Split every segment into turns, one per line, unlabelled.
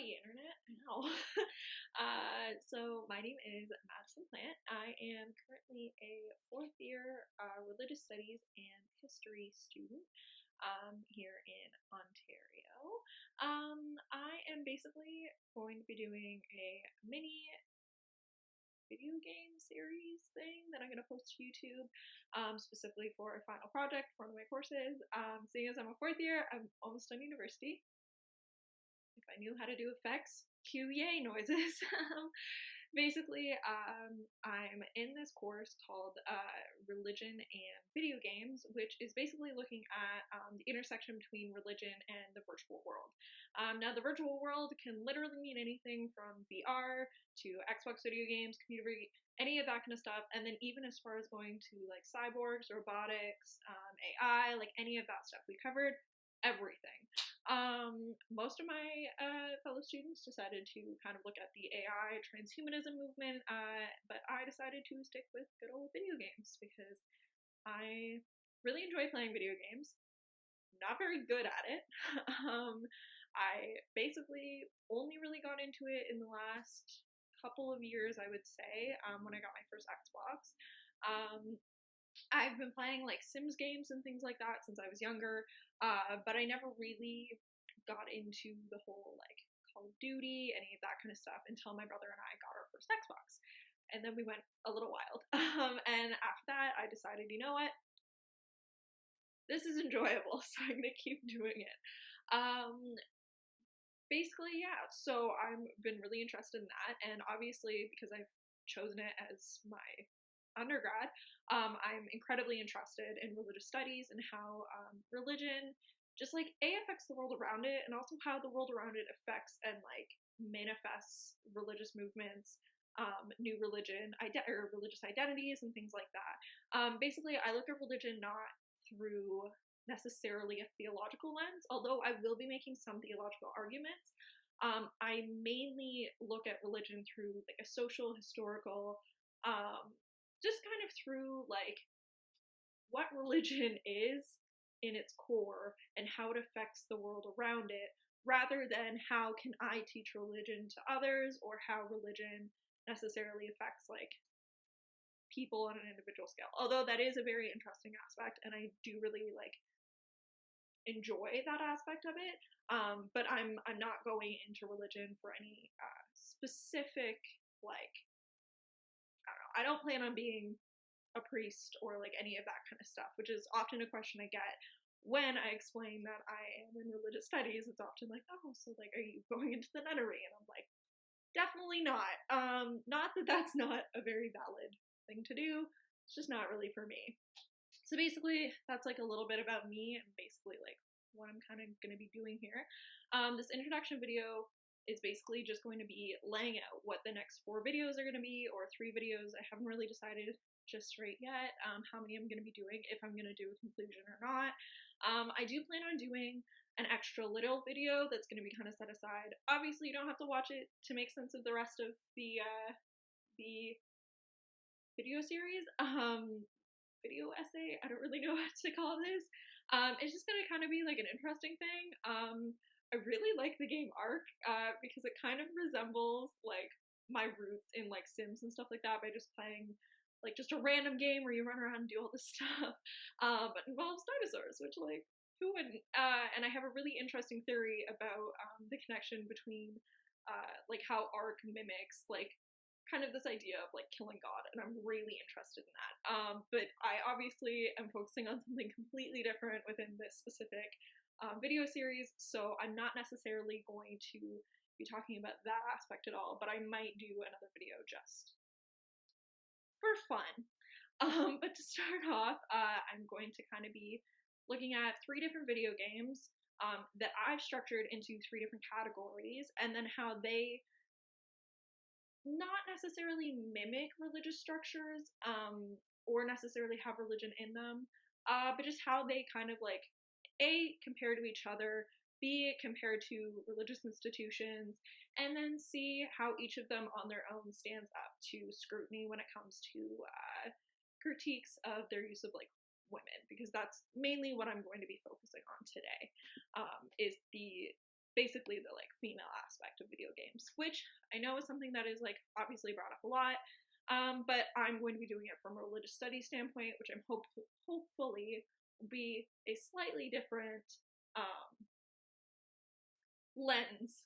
Howdy, Internet. Ow. So my name is Madison Plant. I am currently a fourth year religious studies and history student here in Ontario. I am basically going to be doing a mini video game series thing that I'm going to post to YouTube, specifically for a final project for one of my courses. Seeing as I'm a fourth year, I'm almost done university. If I knew how to do effects, cue yay noises. Basically, I'm in this course called Religion and Video Games, which is basically looking at the intersection between religion and the virtual world. Now, the virtual world can literally mean anything from VR to Xbox video games, computer, any of that kind of stuff, and then even as far as going to like cyborgs, robotics, AI, like any of that stuff. We covered everything. Most of my fellow students decided to kind of look at the AI transhumanism movement, but I decided to stick with good old video games because I really enjoy playing video games. Not very good at it. I basically only really got into it in the last couple of years, I would say, when I got my first Xbox. I've been playing like Sims games and things like that since I was younger, but I never really got into the whole like Call of Duty, any of that kind of stuff until my brother and I got our first Xbox. And then we went a little wild. And after that, I decided, you know what? This is enjoyable, so I'm going to keep doing it. Basically, yeah, so I've been really interested in that. And obviously, because I've chosen it as my undergrad, I'm incredibly interested in religious studies and how religion just like affects the world around it, and also how the world around it affects and like manifests religious movements, new religion or religious identities and things like that. Basically, I look at religion not through necessarily a theological lens, although I will be making some theological arguments. I mainly look at religion through like a social, historical, just kind of through like what religion is in its core and how it affects the world around it, rather than how can I teach religion to others or how religion necessarily affects like people on an individual scale. Although that is a very interesting aspect, and I do really like enjoy that aspect of it. But I'm not going into religion for any specific like, I don't plan on being a priest or like any of that kind of stuff, which is often a question I get when I explain that I am in religious studies. It's often like, oh, so like, are you going into the nunnery? And I'm like, definitely not. Not that that's not a very valid thing to do. It's just not really for me. So basically, that's like a little bit about me and basically like what I'm kind of going to be doing here. This introduction video is basically just going to be laying out what the next 4 videos are going to be, or 3 videos. I haven't really decided just straight yet how many I'm going to be doing, if I'm going to do a conclusion or not. I do plan on doing an extra little video that's going to be kind of set aside. Obviously, you don't have to watch it to make sense of the rest of the video series. Video essay, I don't really know what to call this. It's just going to kind of be like an interesting thing. I really like the game Ark because it kind of resembles like my roots in like Sims and stuff like that, by just playing like just a random game where you run around and do all this stuff, but involves dinosaurs, which like who wouldn't? And I have a really interesting theory about the connection between like how Ark mimics like kind of this idea of like killing God, and I'm really interested in that. But I obviously am focusing on something completely different within this specific video series, so I'm not necessarily going to be talking about that aspect at all, but I might do another video just for fun. But to start off, I'm going to kind of be looking at 3 different video games that I've structured into 3 different categories, and then how they not necessarily mimic religious structures or necessarily have religion in them, but just how they kind of like A, compare to each other, B, compared to religious institutions, and then C, how each of them on their own stands up to scrutiny when it comes to critiques of their use of like women, because that's mainly what I'm going to be focusing on today, is the basically the like female aspect of video games, which I know is something that is like obviously brought up a lot, but I'm going to be doing it from a religious studies standpoint, which I'm hopefully will be a slightly different lens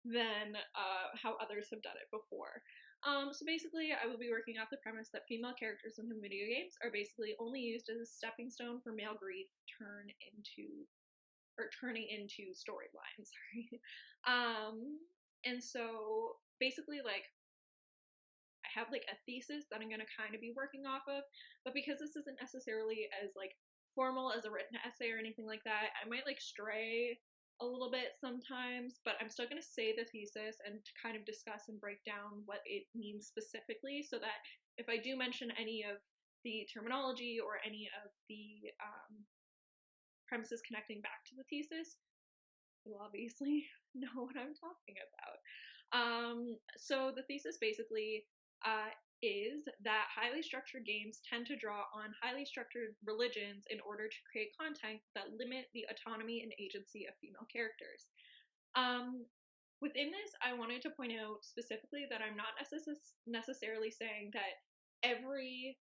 than how others have done it before. So basically, I will be working off the premise that female characters in video games are basically only used as a stepping stone for male grief turning into storylines. And so basically, like, I have like a thesis that I'm going to kind of be working off of, but because this isn't necessarily as like formal as a written essay or anything like that, I might like stray a little bit sometimes, but I'm still going to say the thesis and kind of discuss and break down what it means specifically, so that if I do mention any of the terminology or any of the premises connecting back to the thesis, you'll obviously know what I'm talking about. So the thesis basically is that highly structured games tend to draw on highly structured religions in order to create content that limit the autonomy and agency of female characters. Within this, I wanted to point out specifically that I'm not necessarily saying that every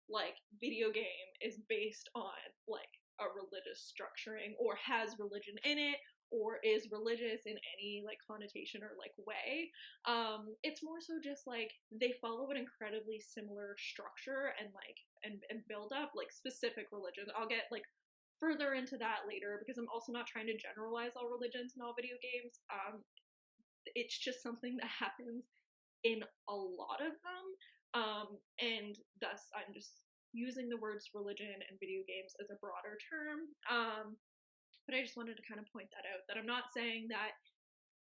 like video game is based on like a religious structuring or has religion in it or is religious in any like connotation or like way. It's more so just like they follow an incredibly similar structure and like and build up like specific religions. I'll get like further into that later because I'm also not trying to generalize all religions in all video games. It's just something that happens in a lot of them, and thus I'm just using the words religion and video games as a broader term. But I just wanted to kind of point that out, that I'm not saying that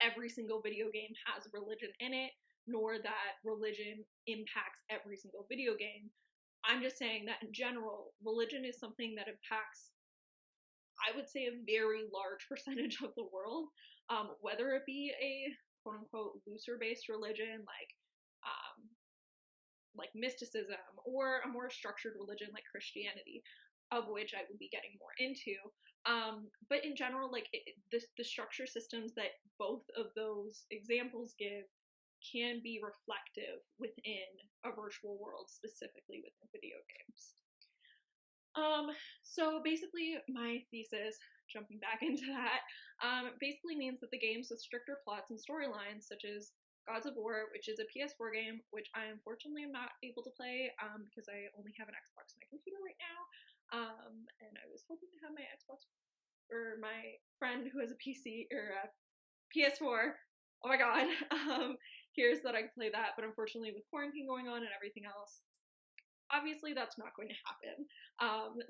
every single video game has religion in it, nor that religion impacts every single video game. I'm just saying that in general, religion is something that impacts, I would say, a very large percentage of the world, whether it be a quote-unquote looser-based religion like mysticism, or a more structured religion like Christianity, of which I will be getting more into. But in general, like the structure systems that both of those examples give can be reflective within a virtual world, specifically within video games. So basically my thesis, jumping back into that, basically means that the games with stricter plots and storylines, such as Gods of War, which is a PS4 game, which I unfortunately am not able to play because I only have an Xbox on my computer right now. And I was hoping to have my Xbox, or my friend who has a PC or a PS4. Oh my god. Here's that I can play that, but unfortunately with quarantine going on and everything else, obviously that's not going to happen.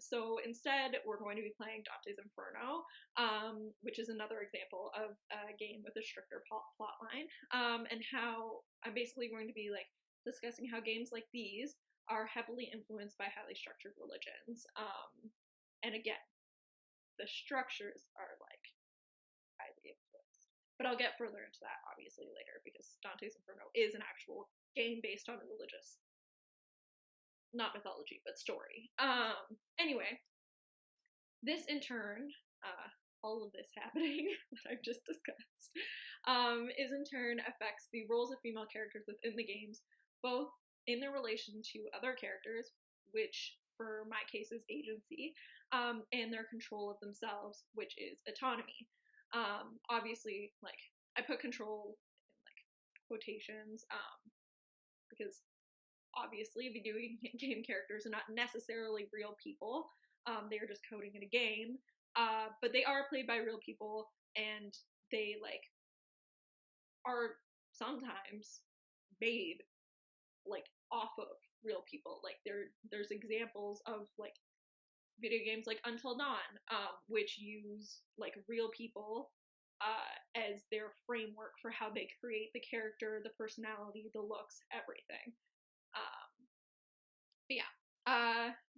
So instead, we're going to be playing Dante's Inferno, which is another example of a game with a stricter plot line, and how I'm basically going to be like discussing how games like these are heavily influenced by highly structured religions. And again, the structures are like highly influenced. But I'll get further into that obviously later, because Dante's Inferno is an actual game based on a religious, not mythology, but story. Anyway, this in turn, all of this happening that I've just discussed, is in turn affects the roles of female characters within the games, both in their relation to other characters, which for my case is agency, and their control of themselves, which is autonomy. Obviously, like, I put control in like quotations, because obviously video game characters are not necessarily real people. They are just coding in a game, but they are played by real people, and they like are sometimes made like off of real people. Like there's examples of like video games like Until Dawn, which use like real people as their framework for how they create the character, the personality, the looks, everything.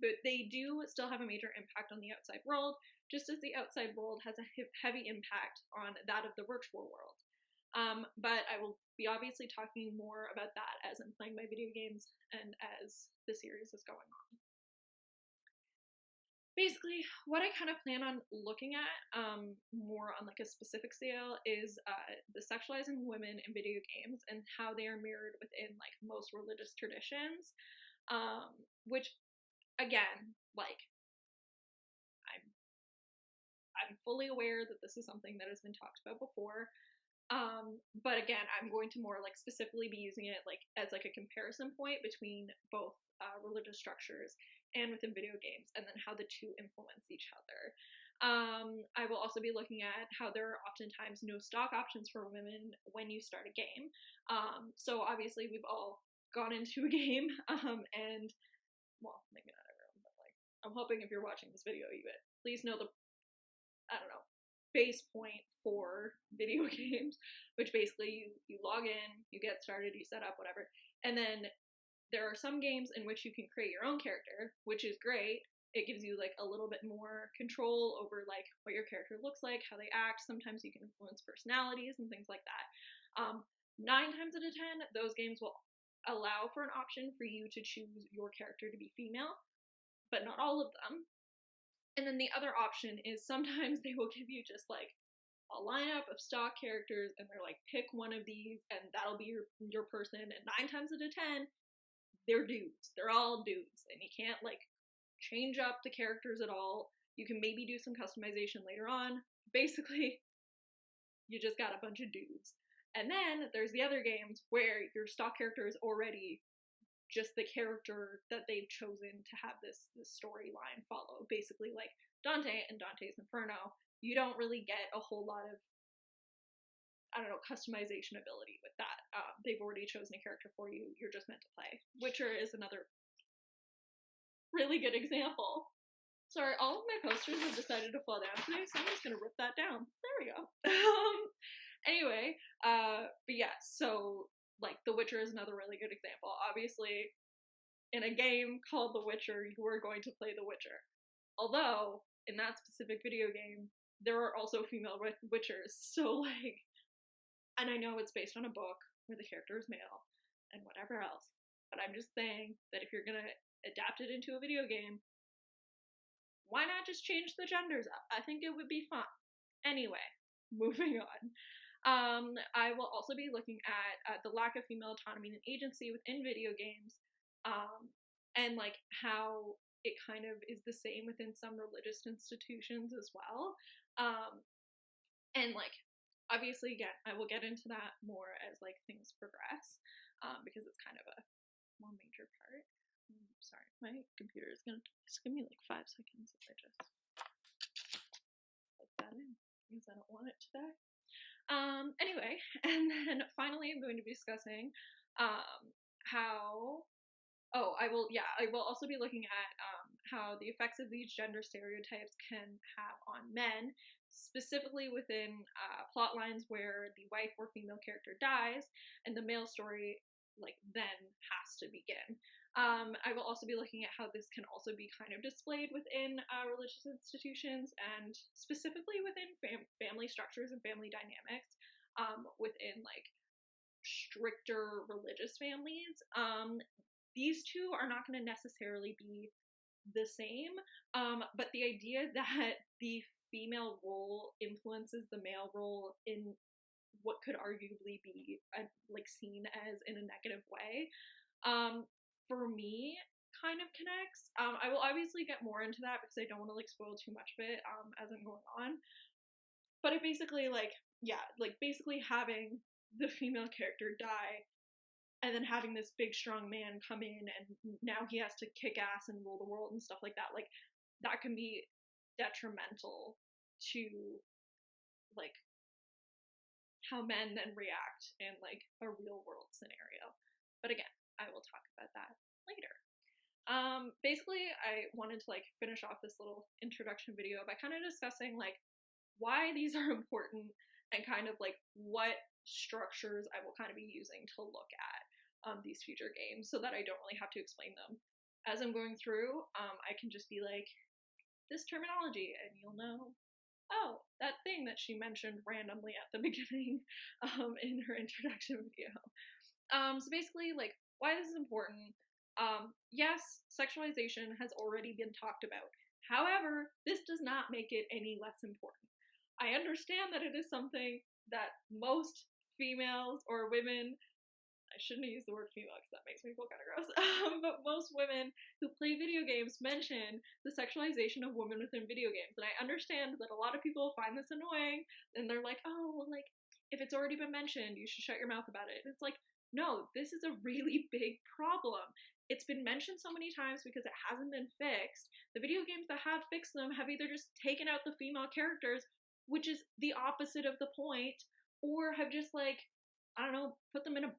But they do still have a major impact on the outside world, just as the outside world has a heavy impact on that of the virtual world. But I will be obviously talking more about that as I'm playing my video games and as the series is going on. basically, what I kind of plan on looking at more on like a specific scale is the sexualizing women in video games and how they are mirrored within like most religious traditions, which again, like I'm fully aware that this is something that has been talked about before. But again, I'm going to more like specifically be using it like as like a comparison point between both religious structures and within video games, and then how the two influence each other. I will also be looking at how there are oftentimes no stock options for women when you start a game. So obviously we've all gone into a game, and well, maybe not everyone, but like I'm hoping if you're watching this video, you at least know the, I don't know, base point for video games, which basically you log in, you get started, you set up, whatever, and then there are some games in which you can create your own character, which is great. It gives you like a little bit more control over like what your character looks like, how they act. Sometimes you can influence personalities and things like that. 9 times out of 10, those games will allow for an option for you to choose your character to be female, but not all of them. And then the other option is sometimes they will give you just like a lineup of stock characters and they're like, pick one of these and that'll be your person. And 9 times out of 10, they're dudes. They're all dudes. And you can't like change up the characters at all. You can maybe do some customization later on. Basically, you just got a bunch of dudes. And then there's the other games where your stock character is already just the character that they've chosen to have this storyline follow. Basically, like Dante and Dante's Inferno, you don't really get a whole lot of, I don't know, customization ability with that. They've already chosen a character for you. You're just meant to play. Witcher is another really good example. Sorry, all of my posters have decided to fall down today, so I'm just gonna rip that down. There we go. Anyway, but yeah, so like The Witcher is another really good example. Obviously, in a game called The Witcher, you are going to play The Witcher. Although, in that specific video game, there are also female Witchers, so like, and I know it's based on a book where the character is male and whatever else, but I'm just saying that if you're gonna adapt it into a video game, why not just change the genders up? I think it would be fun. Anyway, moving on. I will also be looking at the lack of female autonomy and agency within video games, and like how it kind of is the same within some religious institutions as well. And like, obviously, again, I will get into that more as like things progress, because it's kind of a more major part. Sorry, my computer is it's gonna be like 5 seconds if I just plug that in because I don't want it to die. Anyway, and then finally I'm going to be discussing how I will also be looking at how the effects of these gender stereotypes can have on men, specifically within plot lines where the wife or female character dies and the male story like then has to begin. I will also be looking at how this can also be kind of displayed within religious institutions and specifically within family structures and family dynamics within like stricter religious families. These two are not going to necessarily be the same, but the idea that the female role influences the male role in what could arguably be like seen as in a negative way, for me kind of connects. I will obviously get more into that because I don't want to like spoil too much of it as I'm going on, but it basically basically having the female character die and then having this big strong man come in and now he has to kick ass and rule the world and stuff like that, like that can be detrimental to like how men then react in like a real world scenario. But again, I will talk about that later. Basically, I wanted to like finish off this little introduction video by kind of discussing like why these are important and kind of like what structures I will kind of be using to look at these future games so that I don't really have to explain them. As I'm going through, I can just be like, this terminology, and you'll know, oh, that thing that she mentioned randomly at the beginning in her introduction video. So basically, like, why this is important. Yes, sexualization has already been talked about. However, this does not make it any less important. I understand that it is something that most females or women, I shouldn't use the word female because that makes me feel kind of gross, but most women who play video games mention the sexualization of women within video games. And I understand that a lot of people find this annoying, and they're like, oh, well, like, if it's already been mentioned, you should shut your mouth about it. And it's like, no, this is a really big problem. It's been mentioned so many times because it hasn't been fixed. The video games that have fixed them have either just taken out the female characters, which is the opposite of the point, or have just, like, I don't know, put them in a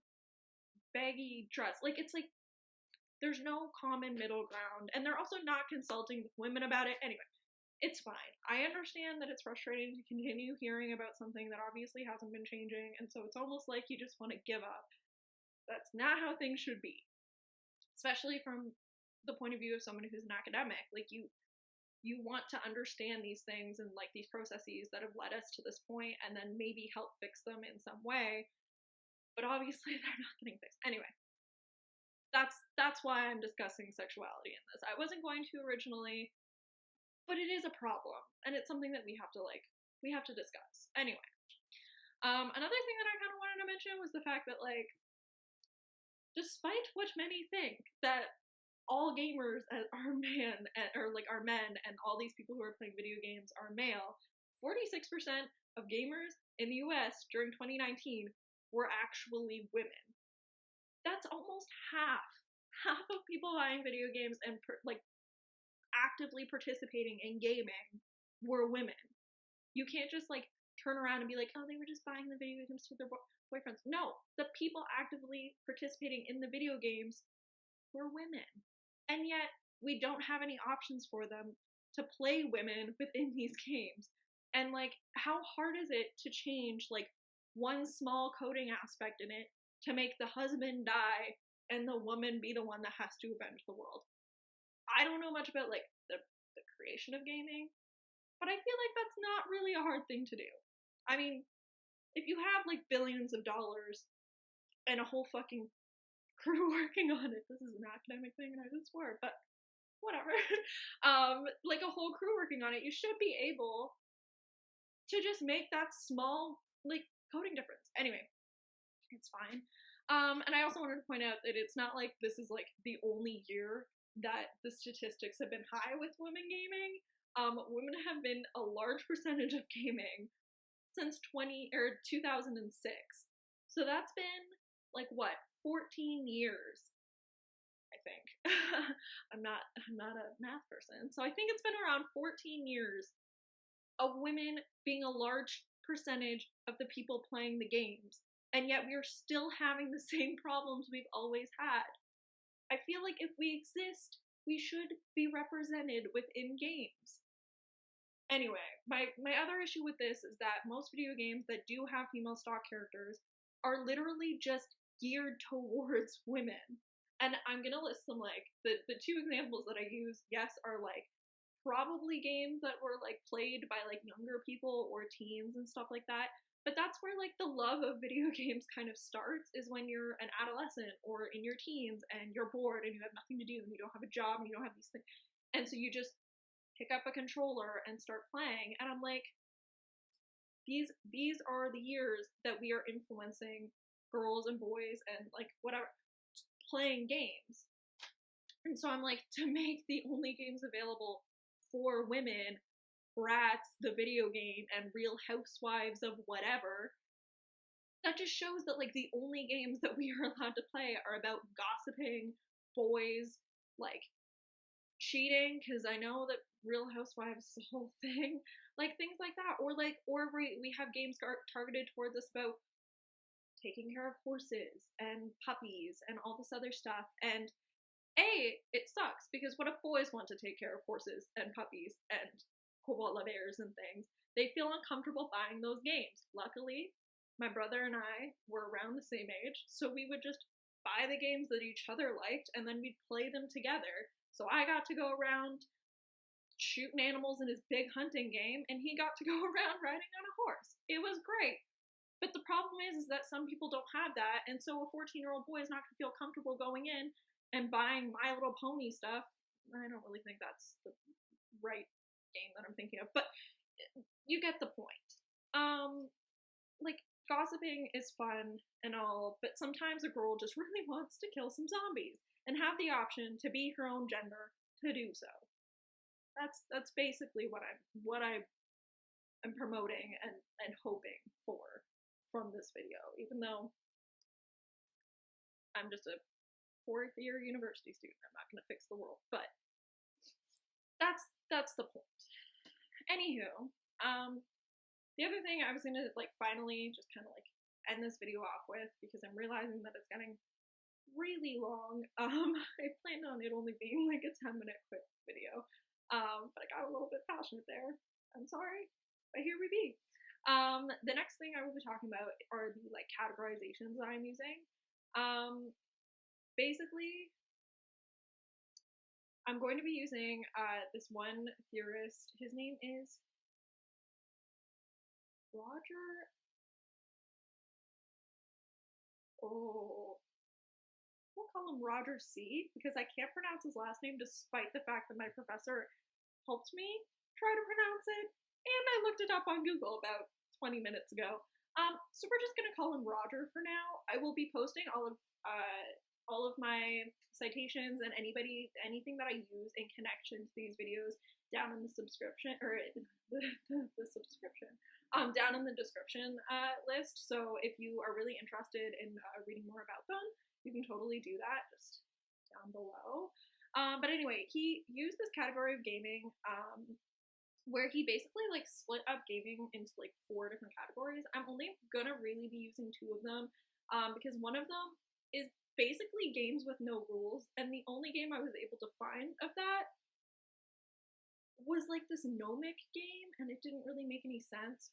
baggy dress. Like, it's like, there's no common middle ground, and they're also not consulting with women about it. Anyway, it's fine. I understand that it's frustrating to continue hearing about something that obviously hasn't been changing, and so it's almost like you just want to give up. That's not how things should be. Especially from the point of view of someone who's an academic. Like, you want to understand these things and, like, these processes that have led us to this point, and then maybe help fix them in some way. But obviously they're not getting fixed. Anyway, that's why I'm discussing sexuality in this. I wasn't going to originally, but it is a problem, and it's something that we have to discuss. Anyway, another thing that I kind of wanted to mention was the fact that, like, despite what many think that all gamers are men, and all these people who are playing video games are male, 46% of gamers in the US during 2019 were actually women. That's almost half of people buying video games and actively participating in gaming were women. You can't just, like, turn around and be like, oh, they were just buying the video games with their boyfriends. No, the people actively participating in the video games were women. And yet, we don't have any options for them to play women within these games. And, like, how hard is it to change, like, one small coding aspect in it to make the husband die and the woman be the one that has to avenge the world? I don't know much about, like, the creation of gaming, but I feel like that's not really a hard thing to do. I mean, if you have, like, billions of dollars and a whole fucking crew working on it, this is an academic thing and I just swear, but whatever, like, a whole crew working on it, you should be able to just make that small, like, coding difference. Anyway, it's fine. And I also wanted to point out that it's not like this is, like, the only year that the statistics have been high with women gaming. Women have been a large percentage of gaming since 2006. So that's been, like, what, 14 years, I think. I'm not a math person. So I think it's been around 14 years of women being a large percentage of the people playing the games. And yet we are still having the same problems we've always had. I feel like if we exist, we should be represented within games. Anyway, my other issue with this is that most video games that do have female stock characters are literally just geared towards women. And I'm gonna list some, like, the two examples that I use, yes, are, like, probably games that were, like, played by, like, younger people or teens and stuff like that. But that's where, like, the love of video games kind of starts, is when you're an adolescent or in your teens and you're bored and you have nothing to do and you don't have a job and you don't have these things. And so you just pick up a controller and start playing. And I'm like, these are the years that we are influencing girls and boys and, like, whatever, playing games. And so I'm like, to make the only games available for women, Bratz, the video game, and Real Housewives of whatever, that just shows that, like, the only games that we are allowed to play are about gossiping, boys, like, cheating, because I know that Real Housewives is a whole thing, like, things like that, or we have games targeted towards us about taking care of horses and puppies and all this other stuff, and it sucks, because what if boys want to take care of horses and puppies and koala bears and things? They feel uncomfortable buying those games. Luckily, my brother and I were around the same age, so we would just buy the games that each other liked, and then we'd play them together. So I got to go around shooting animals in his big hunting game, and he got to go around riding on a horse. It was great. But the problem is that some people don't have that, and so a 14-year-old boy is not going to feel comfortable going in and buying My Little Pony stuff. I don't really think that's the right game that I'm thinking of, but you get the point. Like, gossiping is fun and all, but sometimes a girl just really wants to kill some zombies and have the option to be her own gender to do so. That's basically what I am promoting and hoping for from this video, even though I'm just a fourth year university student. I'm not gonna fix the world, but that's the point. Anywho, the other thing I was gonna like finally just kind of like end this video off with, because I'm realizing that it's getting really long. I planned on it only being like a 10-minute quick video, but I got a little bit passionate there. I'm sorry, but here we be. The next thing I will be talking about are the like categorizations that I'm using. Basically, I'm going to be using this one theorist. His name is Roger. Oh, we'll call him Roger C, because I can't pronounce his last name despite the fact that my professor helped me try to pronounce it, and I looked it up on Google about 20 minutes ago. So we're just gonna call him Roger for now. I will be posting all of my citations and anything that I use in connection to these videos down in the subscription, or the subscription, down in the description list. So if you are really interested in reading more about them, you can totally do that just down below. But anyway, he used this category of gaming where he basically like split up gaming into like 4 different categories. I'm only gonna really be using 2 of them because one of them is basically games with no rules, and the only game I was able to find of that was like this gnomic game, and it didn't really make any sense.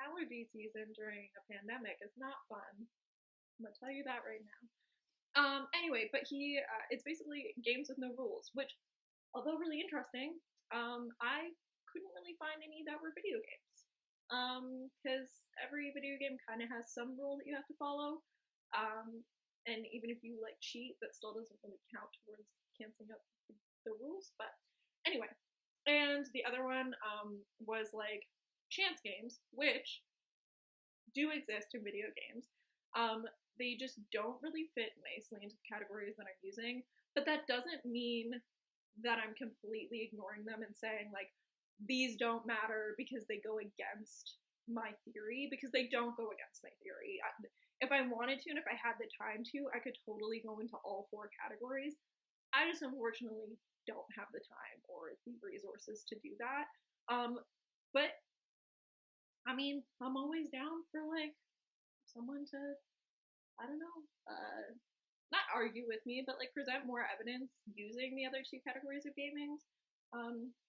Allergy season during a pandemic is not fun. I'm gonna tell you that right now. Anyway, but it's basically games with no rules, which, although really interesting, I couldn't really find any that were video games. Because every video game kind of has some rule that you have to follow. And even if you like cheat, that still doesn't really count towards canceling out the rules. But anyway, and the other one was like chance games, which do exist in video games. They just don't really fit nicely into the categories that I'm using, but that doesn't mean that I'm completely ignoring them and saying like, these don't matter because they go against my theory, because they don't go against my theory. If I wanted to, and if I had the time to, I could totally go into all 4 categories. I just unfortunately don't have the time or the resources to do that. But I mean, I'm always down for like someone to, I don't know, not argue with me, but like present more evidence using the other 2 categories of gaming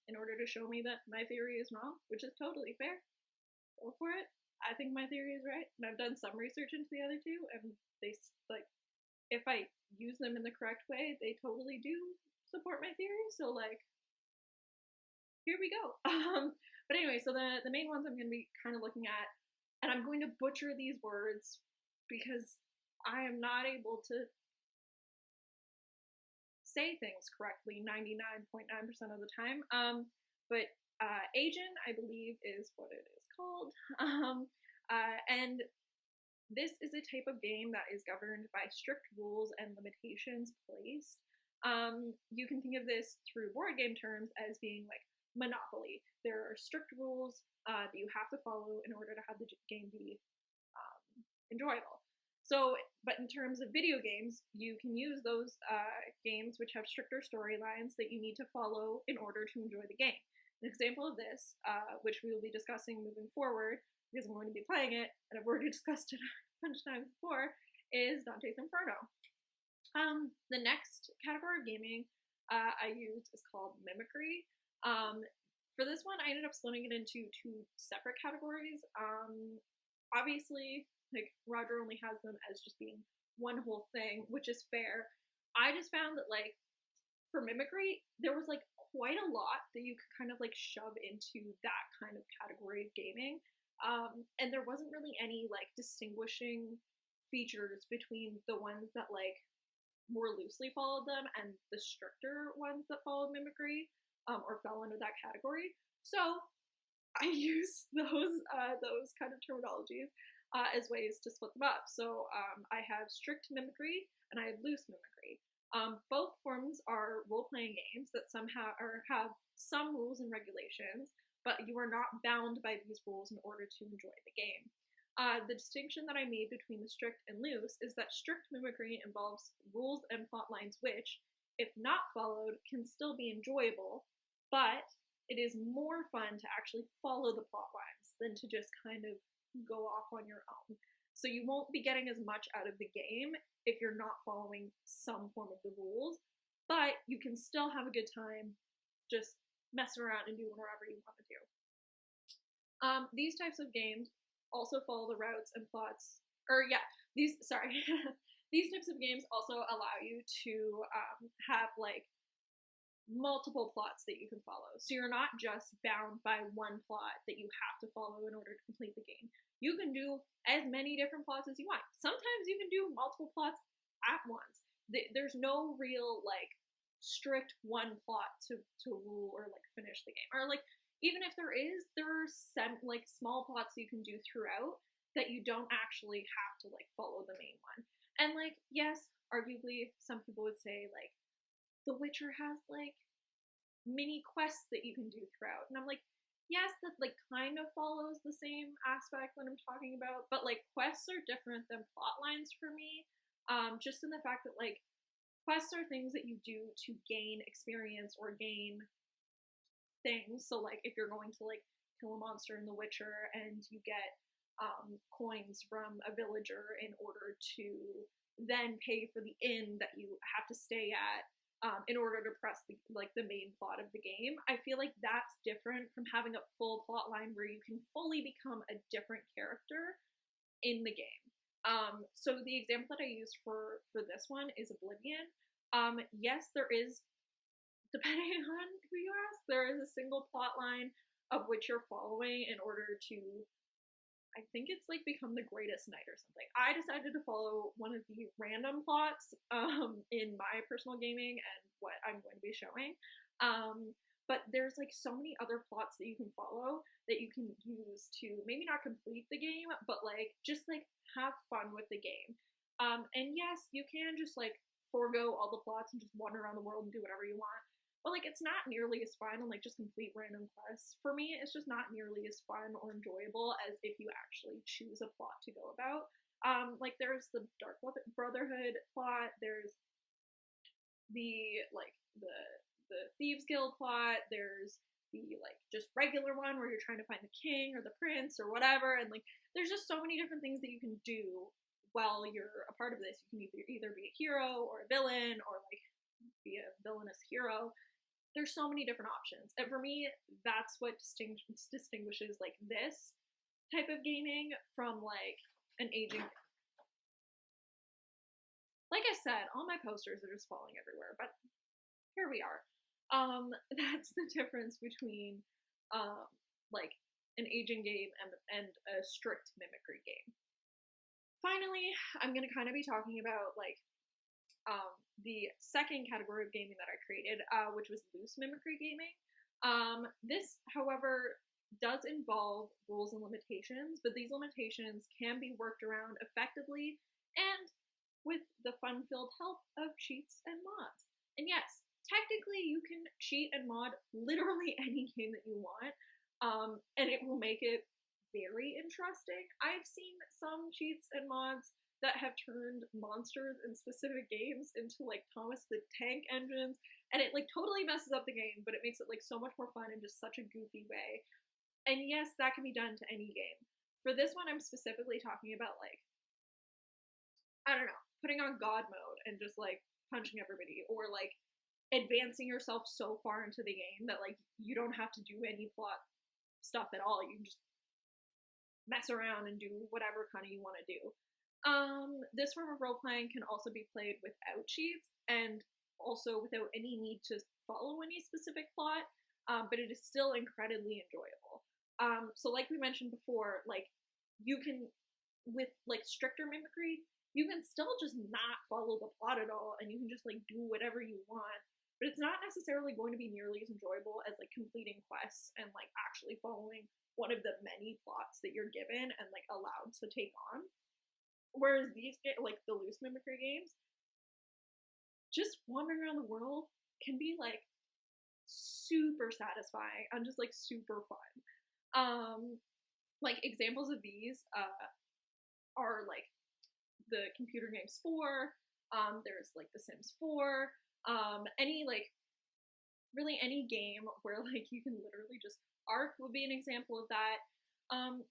in order to show me that my theory is wrong, which is totally fair. Go for it. I think my theory is right, and I've done some research into the other 2, and they like, if I use them in the correct way, they totally do support my theory. So like, here we go. But anyway, so the main ones I'm going to be kind of looking at, and I'm going to butcher these words because I am not able to say things correctly 99.9% of the time. But Asian, I believe, is what it is called. And this is a type of game that is governed by strict rules and limitations placed. You can think of this through board game terms as being like Monopoly. There are strict rules that you have to follow in order to have the game be enjoyable. So, but in terms of video games, you can use those games which have stricter storylines that you need to follow in order to enjoy the game. An example of this, which we will be discussing moving forward, because I'm going to be playing it, and I've already discussed it a bunch of times before, is Dante's Inferno. The next category of gaming I used is called mimicry. For this one, I ended up splitting it into 2 separate categories. Obviously, like, Roger only has them as just being one whole thing, which is fair. I just found that, like, for mimicry, there was, like, quite a lot that you could kind of, like, shove into that kind of category of gaming. And there wasn't really any, like, distinguishing features between the ones that, like, more loosely followed them, and the stricter ones that followed mimicry, or fell under that category. So I use those kind of terminologies as ways to split them up. So I have strict mimicry and I have loose mimicry. Both forms are role-playing games that somehow have some rules and regulations, but you are not bound by these rules in order to enjoy the game. The distinction that I made between the strict and loose is that strict mimicry involves rules and plot lines which, if not followed, can still be enjoyable, but it is more fun to actually follow the plot lines than to just kind of go off on your own. So you won't be getting as much out of the game if you're not following some form of the rules, but you can still have a good time just messing around and doing whatever you want to do. These types of games also follow the routes and plots, these types of games also allow you to have like multiple plots that you can follow. So you're not just bound by one plot that you have to follow in order to complete the game. You can do as many different plots as you want. Sometimes you can do multiple plots at once. There's no real like strict one plot to rule or like finish the game. Or like even if there are like small plots you can do throughout that you don't actually have to like follow the main one. And like, yes, arguably some people would say like The Witcher has like mini quests that you can do throughout. And I'm like, yes, that like kind of follows the same aspect that I'm talking about, but like quests are different than plot lines for me. Just in the fact that like quests are things that you do to gain experience or gain things. So like if you're going to like kill a monster in The Witcher and you get coins from a villager in order to then pay for the inn that you have to stay at in order to press the main plot of the game. I feel like that's different from having a full plot line where you can fully become a different character in the game. So the example that I used for this one is Oblivion. Yes, there is, depending on who you ask, there is a single plot line of which you're following in order to, I think it's like become the greatest knight or something. I decided to follow one of the random plots in my personal gaming and what I'm going to be showing. But there's like so many other plots that you can follow that you can use to maybe not complete the game, but like just like have fun with the game. And yes, you can just like forego all the plots and just wander around the world and do whatever you want. But like it's not nearly as fun and like just complete random quests. For me, it's just not nearly as fun or enjoyable as if you actually choose a plot to go about. Like there's the Dark Brotherhood plot, there's the Thieves Guild plot, there's the like just regular one where you're trying to find the king or the prince or whatever, and like there's just so many different things that you can do while you're a part of this. You can either be a hero or a villain or like be a villainous hero. There's so many different options, and for me that's what distinguishes like this type of gaming from like an aging. Like I said, all my posters are just falling everywhere, but here we are. That's the difference between like an aging game and a strict mimicry game. Finally, I'm going to kind of be talking about like the second category of gaming that I created, which was loose mimicry gaming. This, however, does involve rules and limitations, but these limitations can be worked around effectively and with the fun-filled help of cheats and mods. And yes, technically you can cheat and mod literally any game that you want, and it will make it very interesting. I've seen some cheats and mods that have turned monsters in specific games into like Thomas the Tank engines, and it like totally messes up the game, but it makes it like so much more fun in just such a goofy way. And yes, that can be done to any game. For this one, I'm specifically talking about like, I don't know, putting on God mode and just like punching everybody, or like advancing yourself so far into the game that like you don't have to do any plot stuff at all. You can just mess around and do whatever kind of you want to do. This form of role-playing can also be played without cheats and also without any need to follow any specific plot, but it is still incredibly enjoyable. So like we mentioned before, like you can, with like stricter mimicry, you can still just not follow the plot at all, and you can just like do whatever you want, but it's not necessarily going to be nearly as enjoyable as like completing quests and like actually following one of the many plots that you're given and like allowed to take on. Whereas these like the loose mimicry games, just wandering around the world can be like super satisfying and just like super fun. Like examples of these are like the computer game Spore. There's like The Sims 4. Any like really any game where like you can literally just Ark would be an example of that.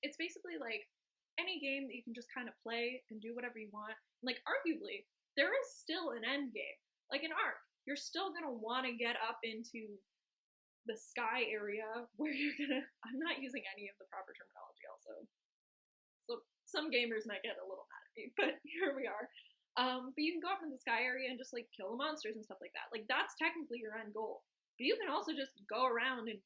It's basically like any game that you can just kind of play and do whatever you want. Like arguably, there is still an end game. Like in Ark, you're still gonna want to get up into the sky area where you're gonna. I'm not using any of the proper terminology. Also, so some gamers might get a little mad at me, but here we are. But you can go up in the sky area and just like kill the monsters and stuff like that. Like that's technically your end goal. But you can also just go around and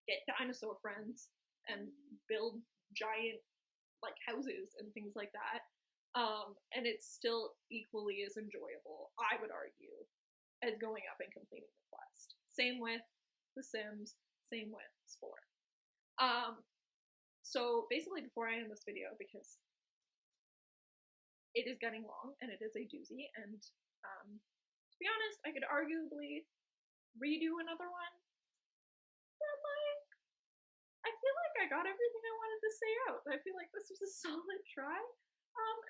get dinosaur friends and build giant like houses and things like that. And it's still equally as enjoyable, I would argue, as going up and completing the quest. Same with The Sims, same with Spore. So basically before I end this video, because it is getting long and it is a doozy, and to be honest, I could arguably redo another one, but like, I feel like I got everything I wanted to say out. I feel like this was a solid try,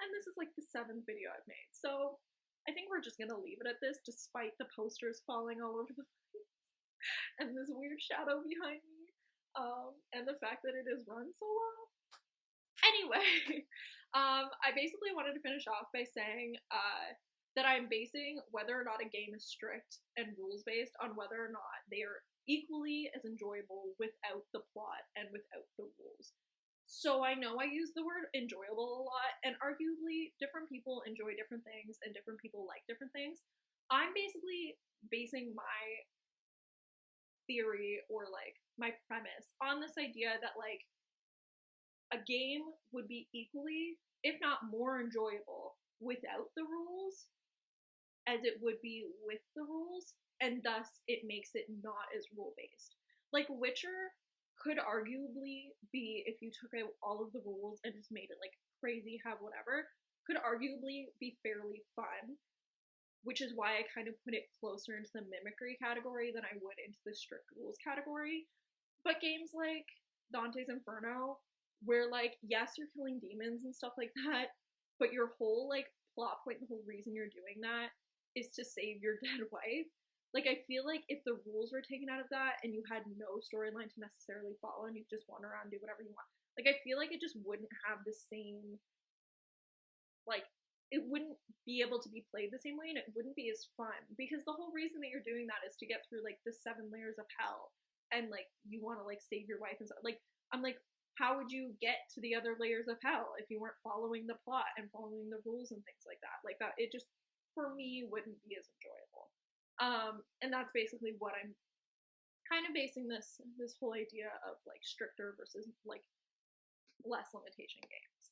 and this is like the 7th video I've made, so I think we're just gonna leave it at this, despite the posters falling all over the place, and this weird shadow behind me, and the fact that it is run so well. Anyway, I basically wanted to finish off by saying that I'm basing whether or not a game is strict and rules-based on whether or not they are equally as enjoyable without the plot and without the rules. So I know I use the word enjoyable a lot, and arguably different people enjoy different things and different people like different things. I'm basically basing my theory or like my premise on this idea that like a game would be equally, if not more enjoyable without the rules as it would be with the rules, and thus it makes it not as rule-based. Like Witcher could arguably be, if you took out all of the rules and just made it like crazy, have whatever, could arguably be fairly fun, which is why I kind of put it closer into the mimicry category than I would into the strict rules category. But games like Dante's Inferno, where like, yes, you're killing demons and stuff like that, but your whole like plot point, the whole reason you're doing that is to save your dead wife. Like, I feel like if the rules were taken out of that and you had no storyline to necessarily follow and you just wander around and do whatever you want, like, I feel like it just wouldn't have the same, like, it wouldn't be able to be played the same way, and it wouldn't be as fun, because the whole reason that you're doing that is to get through like the 7 layers of hell, and like you want to like save your wife and stuff. Like, I'm like, how would you get to the other layers of hell if you weren't following the plot and following the rules and things like that? Like, that, it just, for me, wouldn't be as enjoyable. And that's basically what I'm kind of basing this whole idea of like stricter versus like less limitation games.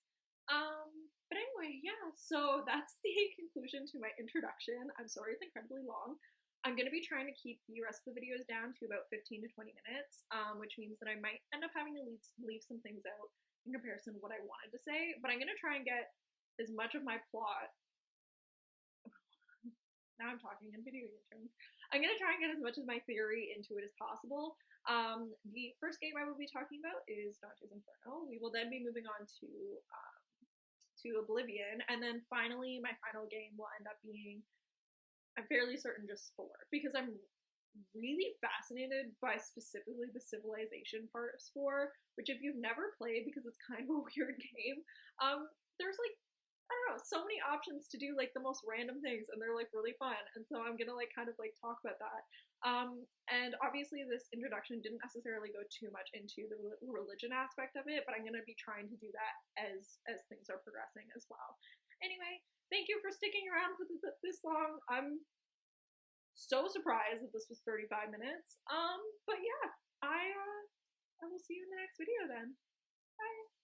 But anyway, yeah, so that's the conclusion to my introduction. I'm sorry it's incredibly long. I'm going to be trying to keep the rest of the videos down to about 15 to 20 minutes, which means that I might end up having to leave some things out in comparison to what I wanted to say, but I'm going to try and get as much of my plot. Now I'm talking in video game terms. I'm going to try and get as much of my theory into it as possible. The first game I will be talking about is Dante's Inferno. We will then be moving on to Oblivion, and then finally, my final game will end up being, I'm fairly certain, just Spore, because I'm really fascinated by specifically the civilization part of Spore, which if you've never played, because it's kind of a weird game, there's like, I don't know, so many options to do like the most random things, and they're like really fun, and so I'm gonna like kind of like talk about that. And obviously this introduction didn't necessarily go too much into the religion aspect of it, but I'm gonna be trying to do that as things are progressing as well. Anyway, thank you for sticking around for this long. I'm so surprised that this was 35 minutes. But yeah, I will see you in the next video then. Bye.